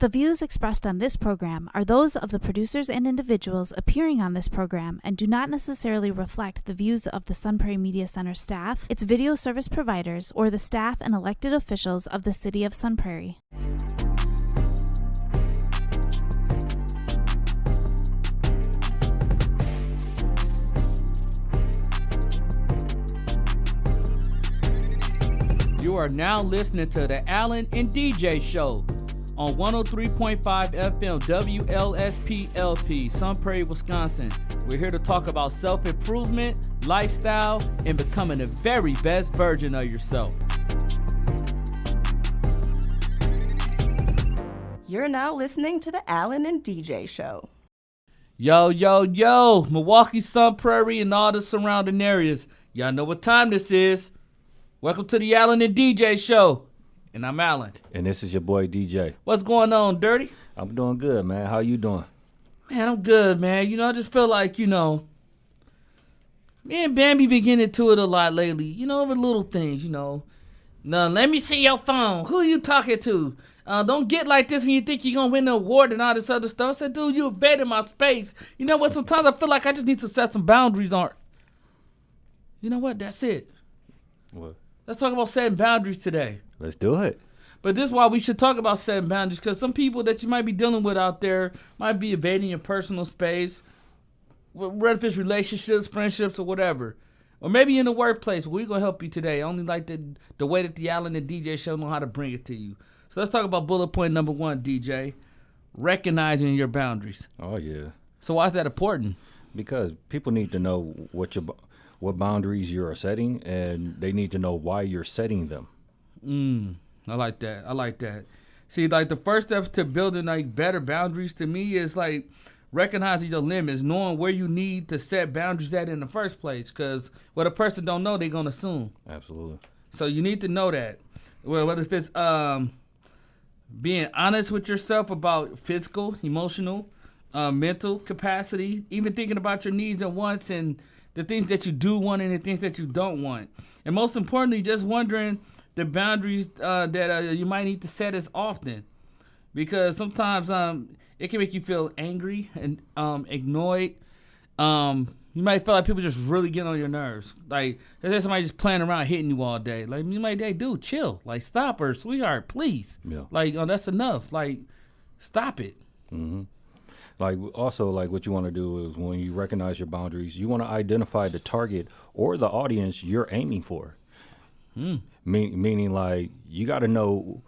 The views expressed on this program are those of the producers and individuals appearing on this program and do not necessarily reflect the views of the Sun Prairie Media Center staff, its video service providers, or the staff and elected officials of the City of Sun Prairie. You are now listening to the Allen and DJ Show on 103.5 FM WLSP-LP, Sun Prairie, Wisconsin. We're here to talk about self-improvement, lifestyle, and becoming the very best version of yourself. You're now listening to the Allen and DJ Show. Yo, Milwaukee, Sun Prairie, and all the surrounding areas. Y'all know what time this is. Welcome to the Allen and DJ Show. And I'm Allen. And this is your boy, DJ. What's going on, Dirty? I'm doing good, man. How you doing? Man, I'm good, man. I just feel like, me and Bambi been getting into it a lot lately. Over little things, Now, let me see your phone. Who are you talking to? Don't get like this when you think you're going to win the award and all this other stuff. I said, dude, you invaded my space. You know what? Sometimes I feel like I just need to set some boundaries on. You know what? That's it. What? Let's talk about setting boundaries today. Let's do it. But this is why we should talk about setting boundaries, because some people that you might be dealing with out there might be invading your personal space, whether if it's relationships, friendships, or whatever. Or maybe in the workplace. We're going to help you today. I only like the way that the Allen and DJ Show know how to bring it to you. So let's talk about bullet point number 1, DJ. Recognizing your boundaries. Oh, yeah. So why is that important? Because people need to know what boundaries you are setting, and they need to know why you're setting them. I like that. See, like the first step to building like better boundaries to me is like recognizing your limits, knowing where you need to set boundaries at in the first place. Because what a person don't know, they're gonna assume. Absolutely. So you need to know that. Well, whether if it's being honest with yourself about physical, emotional, mental capacity, even thinking about your needs and wants and the things that you do want and the things that you don't want. And most importantly, just wondering the boundaries that you might need to set as often. Because sometimes it can make you feel angry and ignored. You might feel like people just really get on your nerves. Like, there's somebody just playing around hitting you all day. Like, you might say, dude, chill. Like, stop her, sweetheart, please. Yeah. Like, that's enough. Like, stop it. Mm-hmm. Like, also, like, what you want to do is when you recognize your boundaries, you want to identify the target or the audience you're aiming for. Meaning, like, you got to know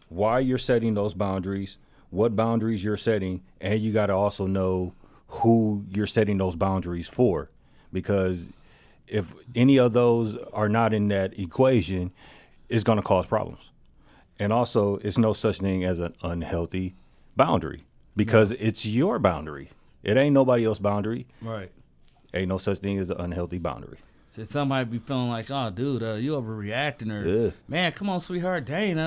why you're setting those boundaries, what boundaries you're setting, and you got to also know who you're setting those boundaries for. Because if any of those are not in that equation, it's going to cause problems. And also, it's no such thing as an unhealthy boundary. Because it's your boundary. It ain't nobody else's boundary. Right. Ain't no such thing as an unhealthy boundary. So somebody be feeling like, oh, dude, you overreacting, or yeah. Man, come on, sweetheart, dang,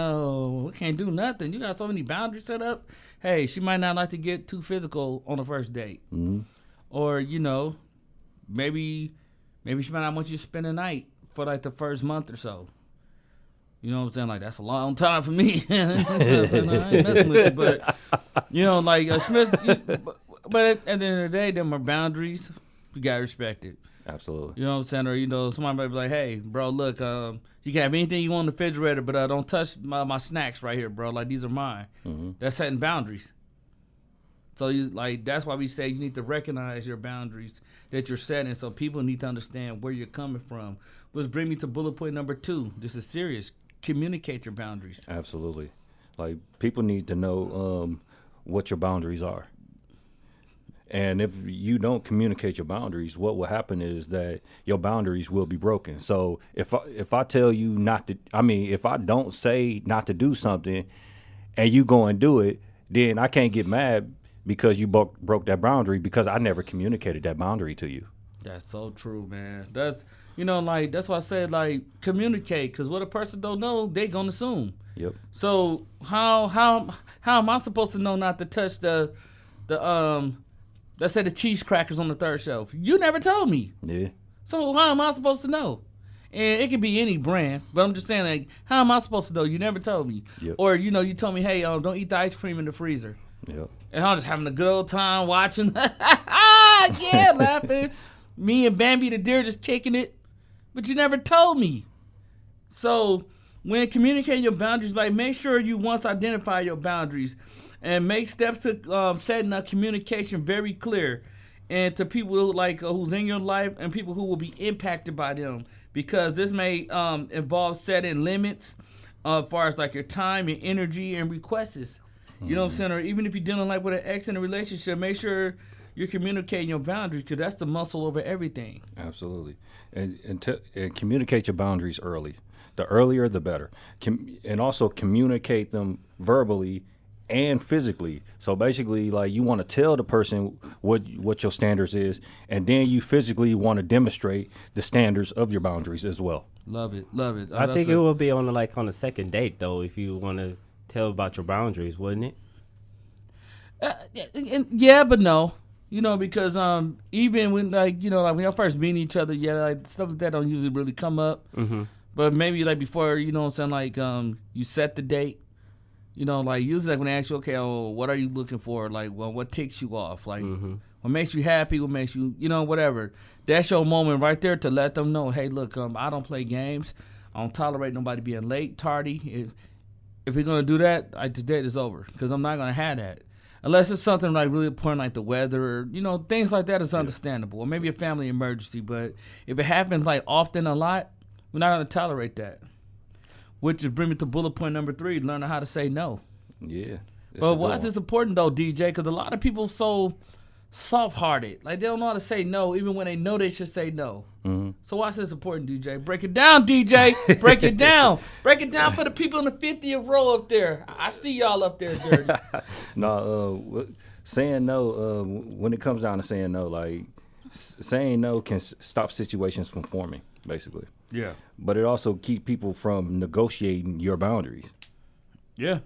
we can't do nothing. You got so many boundaries set up. Hey, she might not like to get too physical on the first date. Mm-hmm. Or, maybe she might not want you to spend the night for like the first month or so. You know what I'm saying? Like, that's a long time for me. I ain't messing with you, but, Smith, but at the end of the day, them are boundaries. You got to respect it. Absolutely. You know what I'm saying? Or, somebody might be like, hey, bro, look, you can have anything you want in the refrigerator, but don't touch my snacks right here, bro. Like, these are mine. Mm-hmm. That's setting boundaries. So, that's why we say you need to recognize your boundaries that you're setting, so people need to understand where you're coming from. Which brings me to bullet point number 2. This is serious. Communicate your boundaries. Absolutely. Like, people need to know what your boundaries are. And if you don't communicate your boundaries, what will happen is that your boundaries will be broken. So if I tell you if I don't say not to do something and you go and do it, then I can't get mad because you broke that boundary because I never communicated that boundary to you. That's so true, man. That's that's why I said, communicate, because what a person don't know, they gonna assume. Yep. So how am I supposed to know not to touch the let's say the cheese crackers on the third shelf? You never told me. Yeah. So how am I supposed to know? And it could be any brand, but I'm just saying, like, how am I supposed to know? You never told me. Yep. Or, you know, you told me, hey, don't eat the ice cream in the freezer. Yep. And I'm just having a good old time watching. Yeah, laughing. Me and Bambi the deer just kicking it. But you never told me. So when communicating your boundaries, like, make sure you once identify your boundaries and make steps to setting a communication very clear and to people who, like who's in your life and people who will be impacted by them, because this may involve setting limits as far as like your time, your energy, and requests. You know what I'm saying? Or even if you're dealing like with an ex in a relationship, make sure you're communicating your boundaries, because that's the muscle over everything. Absolutely. And communicate your boundaries early. The earlier, the better. And also communicate them verbally and physically. So basically, like, you want to tell the person what your standards is, and then you physically want to demonstrate the standards of your boundaries as well. Love it, love it. I think it will be on the second date though, if you want to tell about your boundaries, wouldn't it? Yeah, but no. You know, because even when, like, you know, like when y'all first meet each other, yeah, like stuff like that don't usually really come up. Mm-hmm. But maybe like before, you know what I'm saying, like you set the date. You know, like usually like when they ask you, okay, oh, what are you looking for? Like, well, what ticks you off? Like, what makes you happy? What makes you, you know, whatever. That's your moment right there to let them know, hey, look, I don't play games. I don't tolerate nobody being late, tardy. If we're gonna do that, the date is over, because I'm not gonna have that. Unless it's something like really important, like the weather, or, you know, things like that is understandable. Or maybe a family emergency. But if it happens like often a lot, we're not going to tolerate that. Which is bring me to bullet point number 3, learn how to say no. Yeah. But why is this important, though, DJ? Because a lot of people so soft-hearted. Like, they don't know how to say no, even when they know they should say no. Mm-hmm. So why is this important, DJ? Break it down, DJ. Break it down. Break it down for the people in the 50th row up there. I see y'all up there dirty. No, saying no, when it comes down to saying no, like, saying no can stop situations from forming, basically. Yeah. But it also keep people from negotiating your boundaries. Yeah.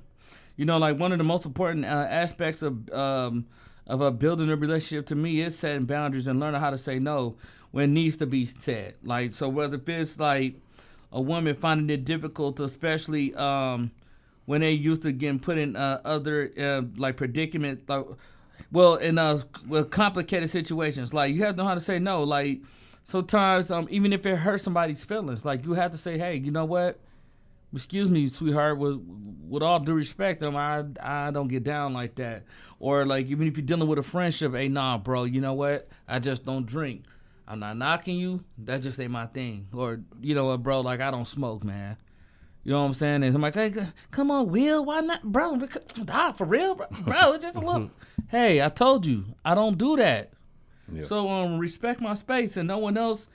You know, like, one of the most important aspects of building a relationship to me is setting boundaries and learning how to say no when it needs to be said. Like, so whether if it's like a woman finding it difficult, especially when they used to getting put in other like predicament, like, well, in complicated situations, like, you have to know how to say no. Like, sometimes even if it hurts somebody's feelings, like, you have to say, hey, you know what? Excuse me, sweetheart, with all due respect, I don't get down like that. Or, like, even if you're dealing with a friendship, hey, nah, bro, you know what? I just don't drink. I'm not knocking you. That just ain't my thing. Or, you know what, bro, like, I don't smoke, man. You know what I'm saying? And I'm like, hey, come on, Will, why not? Bro, for real, bro, it's just a little. Hey, I told you, I don't do that. Yeah. So respect my space, and no one else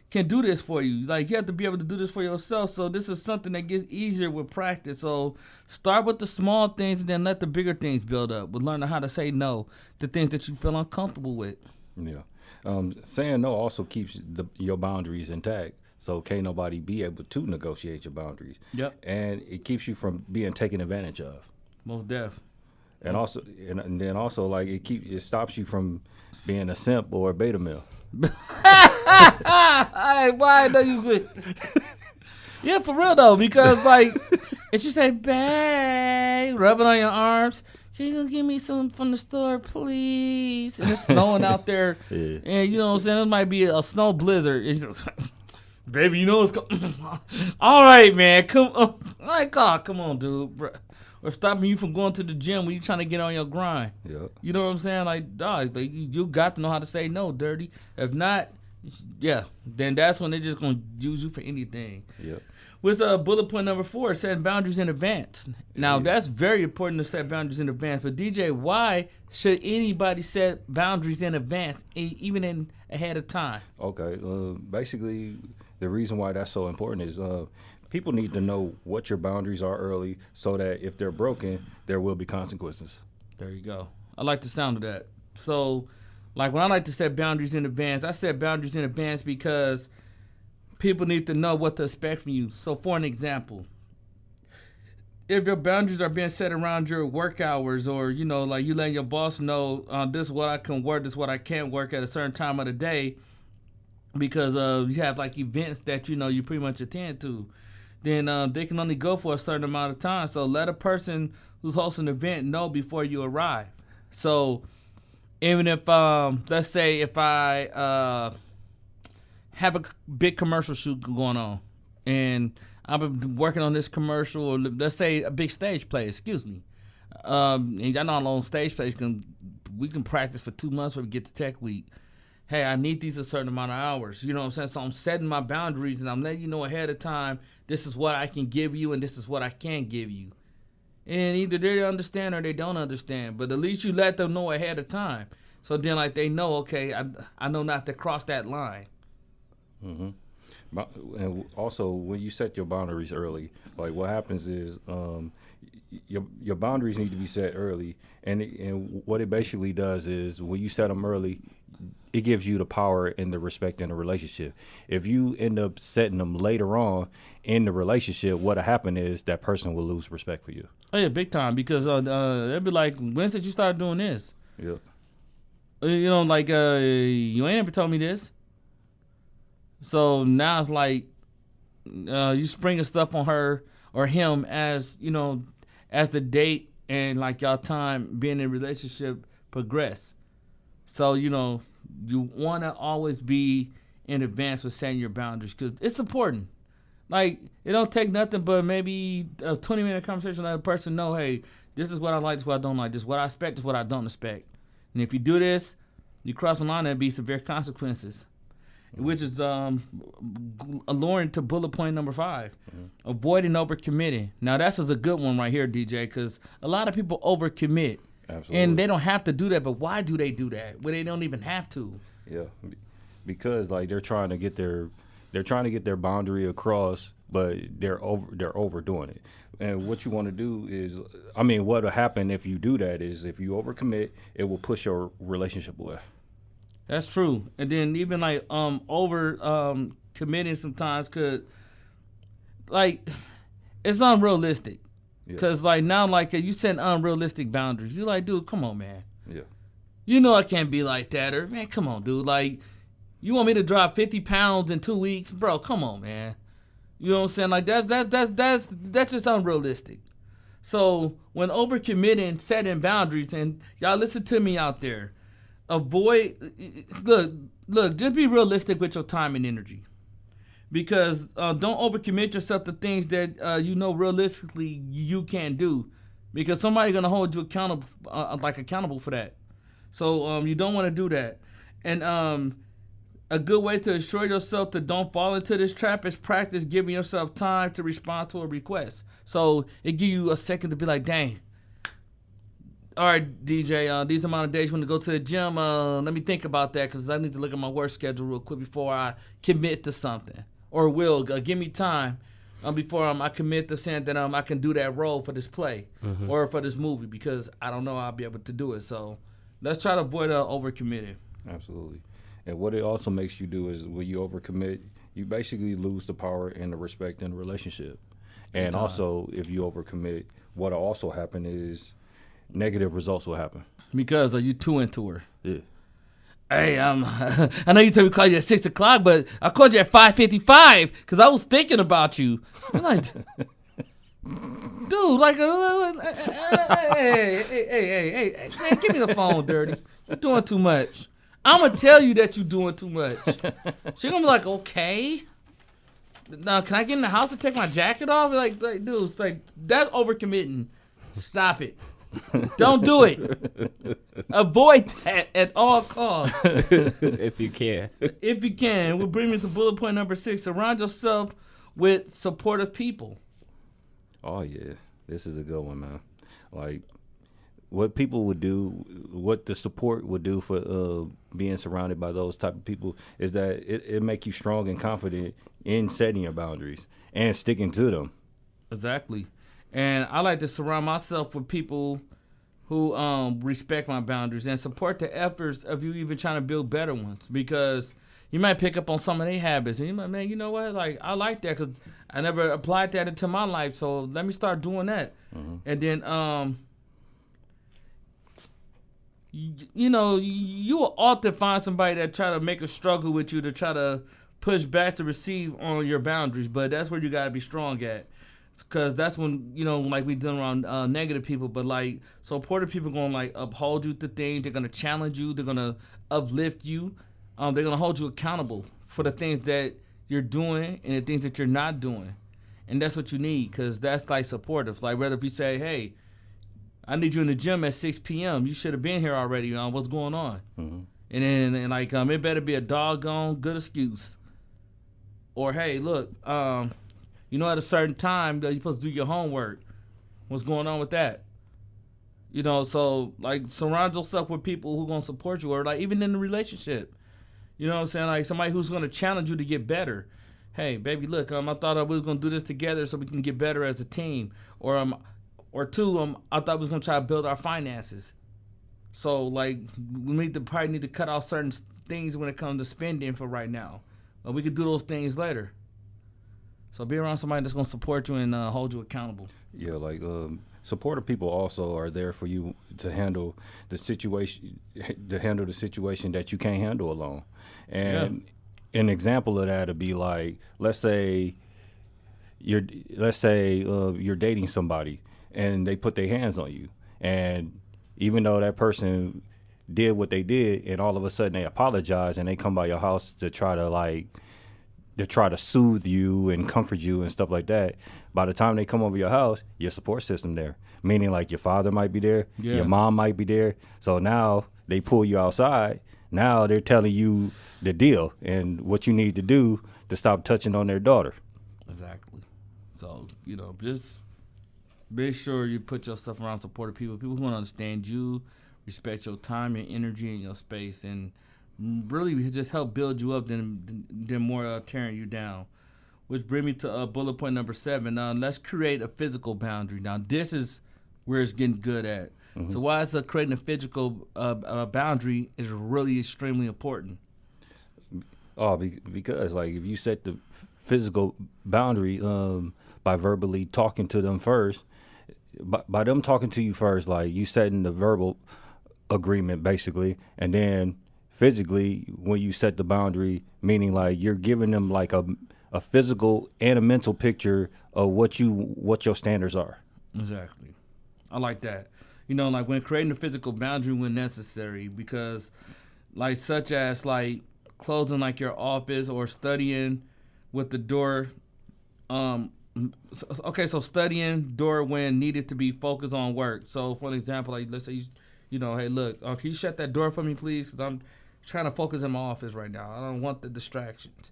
can do this for you. Like, you have to be able to do this for yourself. So this is something that gets easier with practice. So start with the small things and then let the bigger things build up. With learning how to say no to things that you feel uncomfortable with. Yeah. Saying no also keeps your boundaries intact. So can't nobody be able to negotiate your boundaries. Yep. And it keeps you from being taken advantage of. Most def. And also, and then also, like, it stops you from being a simp or a beta male. Why do you quit? Yeah, for real though, because like, if you say, babe, rub it on your arms, can you give me some from the store, please? And it's snowing out there, yeah. And you know what I'm saying, it might be a snow blizzard. It's just, baby, you know what's going. All right, man, come on. Like, God, come on, dude, bro. Or stopping you from going to the gym when you're trying to get on your grind. Yep. You know what I'm saying? Like, dog, like, you got to know how to say no, dirty. If not, yeah, then that's when they're just going to use you for anything. Yep. With bullet point number 4, setting boundaries in advance. Now, that's very important to set boundaries in advance. But, DJ, why should anybody set boundaries in advance, even ahead of time? Okay. Basically, the reason why that's so important is people need to know what your boundaries are early so that if they're broken, there will be consequences. There you go. I like the sound of that. So, like, when I like to set boundaries in advance, I set boundaries in advance because people need to know what to expect from you. So, for an example, if your boundaries are being set around your work hours, or, you know, like, you letting your boss know this is what I can work, this is what I can't work at a certain time of the day, because you have like events that you pretty much attend to, then they can only go for a certain amount of time. So let a person who's hosting an event know before you arrive. So even if let's say if I have a big commercial shoot going on, and I've been working on this commercial, or let's say a big stage play, excuse me. And I know on stage plays we can practice for 2 months when we get to Tech Week. Hey, I need these a certain amount of hours. You know what I'm saying? So I'm setting my boundaries, and I'm letting you know ahead of time, this is what I can give you and this is what I can't give you. And either they understand or they don't understand. But at least you let them know ahead of time. So then like they know, okay, I know not to cross that line. Mm-hmm. And also, when you set your boundaries early, like what happens is your boundaries need to be set early. And what it basically does is when you set them early, it gives you the power and the respect in the relationship. If you end up setting them later on in the relationship, what'll happen is that person will lose respect for you. Oh, yeah, big time. Because they'll be like, when did you start doing this? Yeah. You know, like, you ain't ever told me this. So now it's like you springing stuff on her or him as, as the date and like y'all time being in a relationship progress. So, you want to always be in advance with setting your boundaries because it's important. Like, it don't take nothing but maybe a 20-minute conversation to let a person know, hey, this is what I like, this is what I don't like, this is what I expect, this is what I don't expect. And if you do this, you cross the line, there'll be severe consequences, which is alluring to bullet point number 5, avoiding overcommitting. Now, that's a good one right here, DJ, because a lot of people overcommit. Absolutely. And they don't have to do that, but why do they do that when they don't even have to? Yeah, because like they're trying to get their boundary across, but they're overdoing it. And what you want to do is, what will happen if you do that is if you overcommit, it will push your relationship away. That's true. And then even like over committing sometimes could, like, it's unrealistic. Because like now, like you set unrealistic boundaries. You're like, dude, come on, man. Yeah. You know I can't be like that. Or, man, come on, dude. Like, you want me to drop 50 pounds in 2 weeks? Bro, come on, man. You know what I'm saying? Like, that's just unrealistic. So when overcommitting, setting boundaries, and y'all listen to me out there, look, just be realistic with your time and energy. Because don't overcommit yourself to things that realistically you can't do, because somebody's gonna hold you accountable for that. So you don't want to do that. And a good way to assure yourself to don't fall into this trap is practice giving yourself time to respond to a request. So it give you a second to be like, dang. All right, DJ, these amount of days you want to go to the gym. Let me think about that because I need to look at my work schedule real quick before I commit to something. Or give me time before I commit to saying that I can do that role for this play or for this movie because I don't know I'll be able to do it. So let's try to avoid overcommitting. Absolutely. And what it also makes you do is when you overcommit, you basically lose the power and the respect in the relationship. And also, if you overcommit, what'll also happen is negative results will happen. Because you too into her. Yeah. Hey, I know you told me to call you at 6 o'clock, but I called you at 5:55 because I was thinking about you. I'm like, dude, like, hey, man, give me the phone, Dirty. You're doing too much. I'm going to tell you that you're doing too much. She's going to be like, okay. Now, can I get in the house and take my jacket off? Like dude, it's like, that's overcommitting. Stop it. Don't do it. Avoid that at all costs. If you can. If you can. We'll bring me to bullet point number 6. Surround yourself with supportive people. Oh, yeah. This is a good one, man. Like, what people would do, what the support would do for being surrounded by those type of people is that it make you strong and confident in setting your boundaries and sticking to them. Exactly. And I like to surround myself with people who respect my boundaries and support the efforts of you even trying to build better ones. Because you might pick up on some of their habits. And you might, man, you know what? Like, I like that because I never applied that into my life. So let me start doing that. And then you know, you will often find somebody that try to make a struggle with you to try to push back to receive on your boundaries. But that's where you got to be strong at. Because that's when, you know, like we done around negative people. But, like, supportive people going to, like, uphold you to things. They're going to challenge you. They're going to uplift you. They're going to hold you accountable for the things that you're doing and the things that you're not doing. And that's what you need, because that's, like, supportive. Like, whether if you say, hey, I need you in the gym at 6 p.m., you should have been here already. What's going on? Mm-hmm. And then, it better be a doggone good excuse. Or, hey, look, you know, at a certain time that you're supposed to do your homework. What's going on with that? You know, so, like, surround yourself with people who going to support you, or, like, even in a relationship. You know what I'm saying? Like, somebody who's going to challenge you to get better. Hey, baby, look, I thought we was going to do this together so we can get better as a team. Or two, I thought we was going to try to build our finances. So, like, we probably need to cut off certain things when it comes to spending for right now. But we could do those things later. So be around somebody that's going to support you and hold you accountable. Yeah, like supportive people also are there for you to handle the situation, that you can't handle alone. And an example of that would be like, let's say you're dating somebody and they put their hands on you, and even though that person did what they did, and all of a sudden they apologize and they come by your house to try to soothe you and comfort you and stuff like that. By the time they come over your house, your support system there, meaning like your father might be there, your mom might be there. So now they pull you outside. Now they're telling you the deal and what you need to do to stop touching on their daughter. Exactly. So, you know, just be sure you put yourself around supportive people who want to understand you, respect your time, your energy, and your space, and really just help build you up than more tearing you down. Which brings me to bullet point number 7. Let's create a physical boundary. Now, this is where it's getting good at. Mm-hmm. So why is creating a physical boundary is really extremely important? Oh, because like if you set the physical boundary by verbally talking to them first, by them talking to you first, like you setting the verbal agreement basically, and then physically when you set the boundary, meaning like you're giving them like a physical and a mental picture of what your standards are. Exactly. I like that. You know, like when creating a physical boundary when necessary, because like such as like closing like your office or studying with the door. So studying door when needed to be focused on work. So for an example, like let's say, you know, hey, look, can you shut that door for me, please? Because I'm trying to focus in my office right now. I don't want the distractions.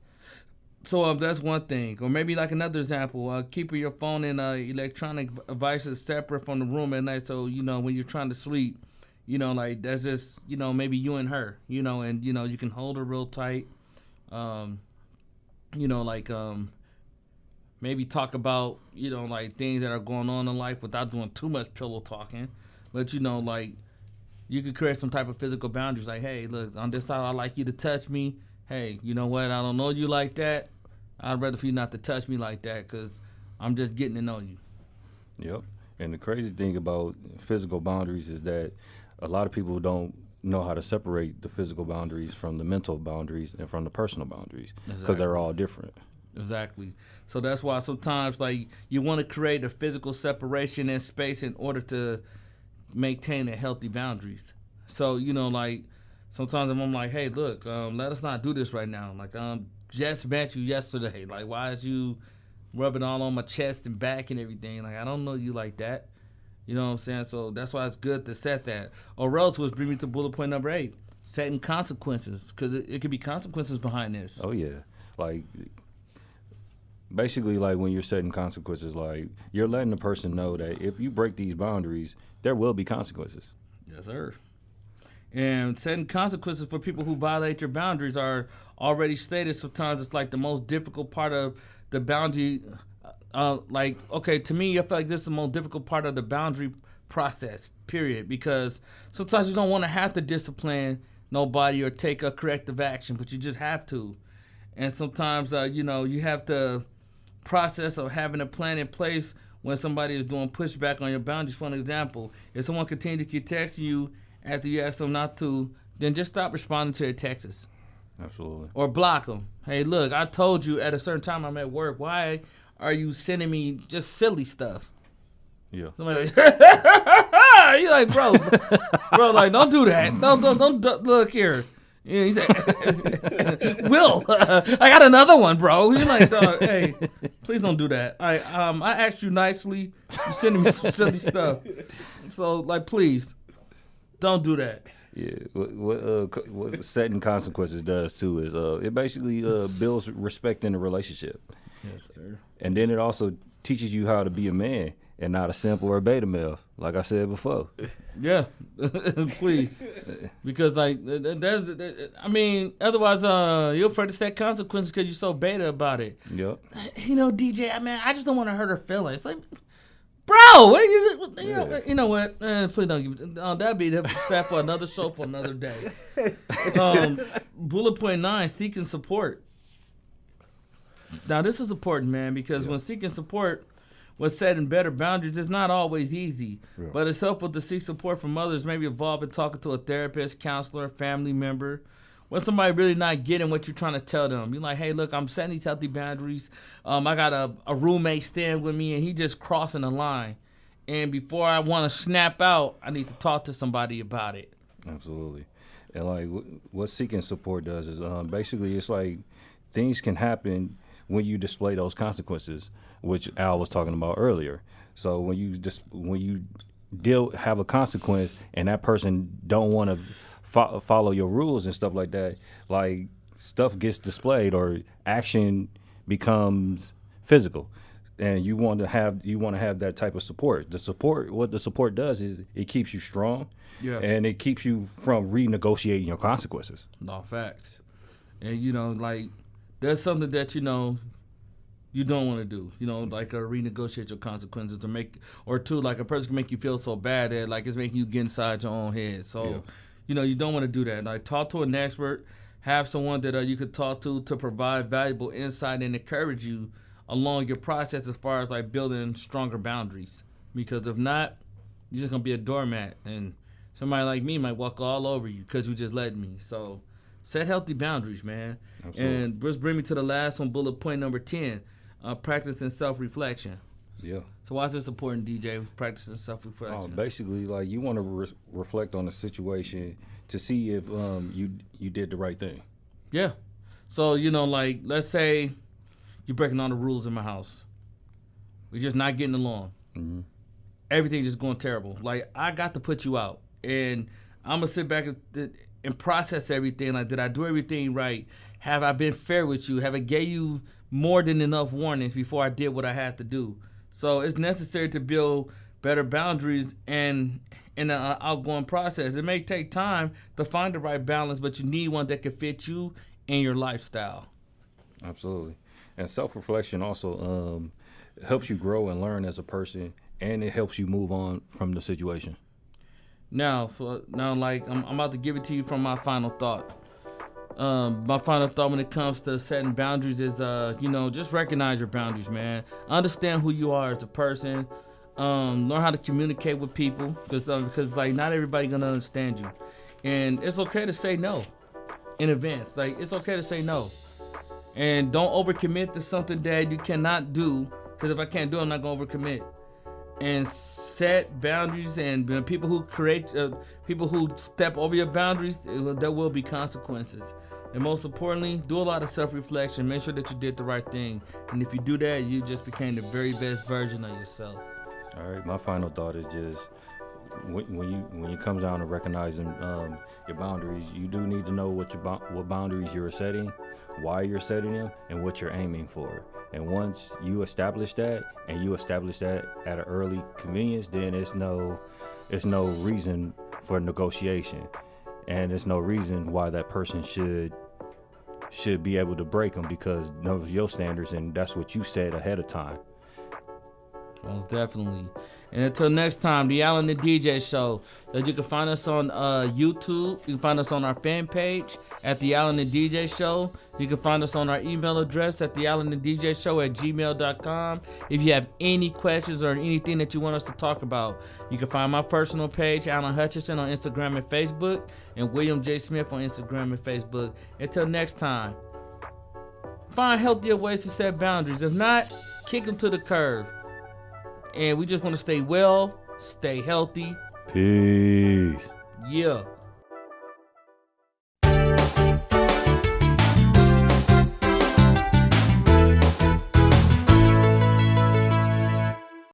So that's one thing. Or maybe like another example, keeping your phone and electronic devices separate from the room at night. So, you know, when you're trying to sleep, you know, like that's just, you know, maybe you and her, you know, and, you know, you can hold her real tight. You know, like maybe talk about, you know, like things that are going on in life without doing too much pillow talking. But, you know, like you could create some type of physical boundaries. Like, hey, look, on this side, I'd like you to touch me. Hey, you know what? I don't know you like that. I'd rather for you not to touch me like that because I'm just getting to know you. Yep. And the crazy thing about physical boundaries is that a lot of people don't know how to separate the physical boundaries from the mental boundaries and from the personal boundaries because they're all different. Exactly. So that's why sometimes like you want to create a physical separation and space in order to maintain a healthy boundaries. So, you know, like sometimes I'm like, hey, look, let us not do this right now. Like, just met you yesterday. Like, why is you rubbing all on my chest and back and everything? Like, I don't know you like that. You know what I'm saying? So that's why it's good to set that. Or else, which brings me to bullet point number 8, setting consequences, because it could be consequences behind this. Oh, yeah. Like, basically, like, when you're setting consequences, like, you're letting the person know that if you break these boundaries, there will be consequences. Yes, sir. And setting consequences for people who violate your boundaries are already stated. Sometimes it's like the most difficult part of the boundary. Like, okay, to me, I feel like this is the most difficult part of the boundary process, period. Because sometimes you don't want to have to discipline nobody or take a corrective action, but you just have to. And sometimes, you know, you have the process of having a plan in place when somebody is doing pushback on your boundaries. For an example, if someone continues to keep texting you after you ask them not to, then just stop responding to their texts. Absolutely. Or block them. Hey, look, I told you at a certain time I'm at work. Why are you sending me just silly stuff? Yeah. Somebody like, you like, bro, like, don't do that. Don't look here. Yeah, he said, Will, I got another one, bro. You're like, hey, please don't do that. I asked you nicely. You sending me some silly stuff. So, like, please, don't do that. Yeah, what setting consequences does too is it basically builds respect in the relationship. Yes, sir. And then it also teaches you how to be a man and not a simp or a beta male, like I said before. Yeah, please, because like otherwise you're afraid to set consequences because you're so beta about it. Yep. You know, DJ, I just don't want to hurt her feelings. Like, bro, you know what? Please don't give me. That'd be that for another show for another day. Bullet point 9: seeking support. Now this is important, man, because when seeking support, when setting better boundaries, it's not always easy, but it's helpful to seek support from others. Maybe involve in talking to a therapist, counselor, family member. When somebody really not getting what you're trying to tell them, you're like, hey, look, I'm setting these healthy boundaries. I got a roommate staying with me, and he just crossing the line. And before I want to snap out, I need to talk to somebody about it. Absolutely. And like what seeking support does is basically it's like things can happen when you display those consequences, which Al was talking about earlier. So when you have a consequence and that person don't want to follow your rules and stuff like that, like stuff gets displayed or action becomes physical, and you want to have that type of support. What the support does is it keeps you strong, and it keeps you from renegotiating your consequences. No, facts. And you know, like there's something that you know you don't want to do, you know, like renegotiate your consequences or like a person can make you feel so bad that like it's making you get inside your own head. So, you know, you don't want to do that. Like talk to an expert, have someone that you could talk to provide valuable insight and encourage you along your process as far as like building stronger boundaries. Because if not, you're just going to be a doormat and somebody like me might walk all over you because you just let me. So set healthy boundaries, man. Absolutely. And just bring me to the last one, bullet point number 10. Practicing self-reflection. Yeah. So why is this important, DJ, practicing self-reflection? Basically, like you want to reflect on the situation to see if you did the right thing. Yeah. So, you know, like, let's say you're breaking all the rules in my house. We're just not getting along. Mm-hmm. Everything just going terrible. Like, I got to put you out. And I'm going to sit back and process everything. Like, did I do everything right? Have I been fair with you? Have I gave you more than enough warnings before I did what I had to do? So it's necessary to build better boundaries and in an outgoing process. It may take time to find the right balance, but you need one that can fit you and your lifestyle. Absolutely. And self-reflection also helps you grow and learn as a person, and it helps you move on from the situation. Now, like I'm about to give it to you from my final thought. My final thought when it comes to setting boundaries is, just recognize your boundaries, man. Understand who you are as a person. Learn how to communicate with people because like not everybody gonna understand you, and it's okay to say no in advance. Like it's okay to say no, and don't overcommit to something that you cannot do. Because if I can't do it, I'm not gonna overcommit. And set boundaries, and people who step over your boundaries, there will be consequences. And most importantly, do a lot of self-reflection. Make sure that you did the right thing. And if you do that, you just became the very best version of yourself. All right, my final thought is just when you come down to recognizing your boundaries, you do need to know what boundaries you're setting, why you're setting them, and what you're aiming for. And once you establish that, and you establish that at an early convenience, then it's no reason for negotiation, and there's no reason why that person should be able to break them because those are your standards, and that's what you said ahead of time. Most definitely. And until next time, the Alan and DJ Show. You can find us on YouTube. You can find us on our fan page at the Alan and DJ Show. You can find us on our email address at the Alan and DJ Show at gmail.com. If you have any questions or anything that you want us to talk about, you can find my personal page, Alan Hutchinson, on Instagram and Facebook, and William J. Smith on Instagram and Facebook. Until next time, find healthier ways to set boundaries. If not, kick them to the curb. And we just want to stay well, stay healthy. Peace. Yeah.